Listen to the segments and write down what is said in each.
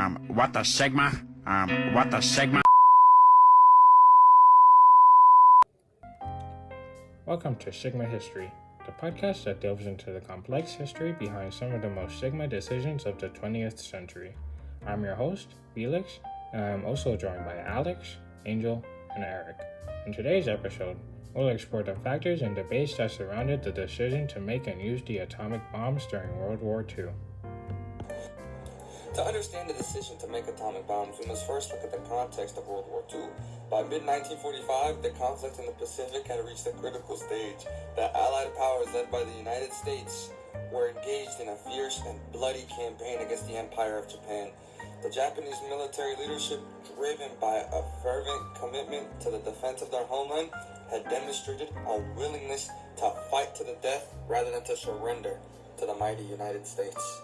What the Sigma? What the Sigma? Welcome to Sigma History, the podcast that delves into the complex history behind some of the most Sigma decisions of the 20th century. I'm your host, Felix, and I'm also joined by Alex, Angel, and Eric. In today's episode, we'll explore the factors and debates that surrounded the decision to make and use the atomic bombs during World War II. To understand the decision to make atomic bombs, we must first look at the context of World War II. By mid-1945, the conflict in the Pacific had reached a critical stage. The Allied powers, led by the United States, were engaged in a fierce and bloody campaign against the Empire of Japan. The Japanese military leadership, driven by a fervent commitment to the defense of their homeland, had demonstrated a willingness to fight to the death rather than to surrender to the mighty United States.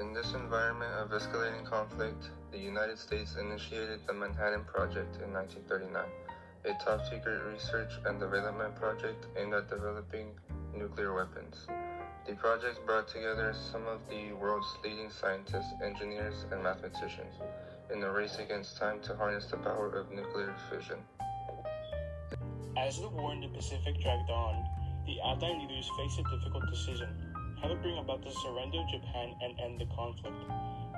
In this environment of escalating conflict, the United States initiated the Manhattan Project in 1939, a top-secret research and development project aimed at developing nuclear weapons. The project brought together some of the world's leading scientists, engineers, and mathematicians in a race against time to harness the power of nuclear fission. As the war in the Pacific dragged on, the Allied leaders faced a difficult decision: how to bring about the surrender of Japan and end the conflict.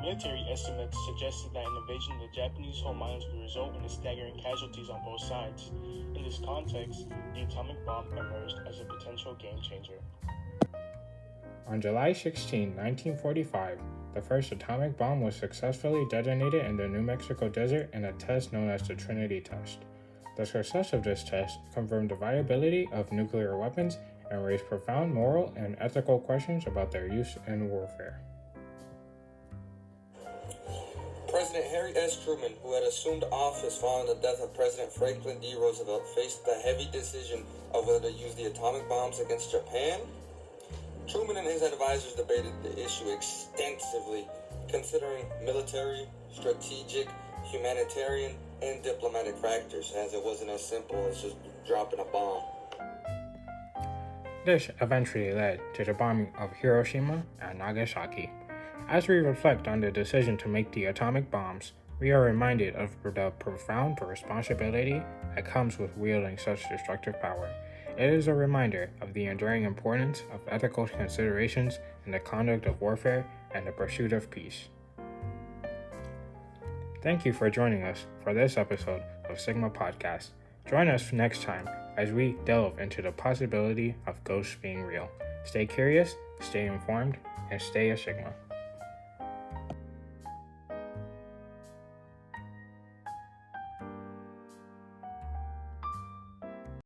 Military estimates suggested that an invasion of the Japanese home islands would result in staggering casualties on both sides. In this context, the atomic bomb emerged as a potential game changer. On July 16, 1945, the first atomic bomb was successfully detonated in the New Mexico desert in a test known as the Trinity Test. The success of this test confirmed the viability of nuclear weapons and raised profound moral and ethical questions about their use in warfare. President Harry S. Truman, who had assumed office following the death of President Franklin D. Roosevelt, faced the heavy decision of whether to use the atomic bombs against Japan. Truman and his advisors debated the issue extensively, considering military, strategic, humanitarian, and diplomatic factors, as it wasn't as simple as just dropping a bomb. This eventually led to the bombing of Hiroshima and Nagasaki. As we reflect on the decision to make the atomic bombs, we are reminded of the profound responsibility that comes with wielding such destructive power. It is a reminder of the enduring importance of ethical considerations in the conduct of warfare and the pursuit of peace. Thank you for joining us for this episode of Sigma Podcast. Join us next time as we delve into the possibility of ghosts being real. Stay curious, stay informed, and stay a Sigma.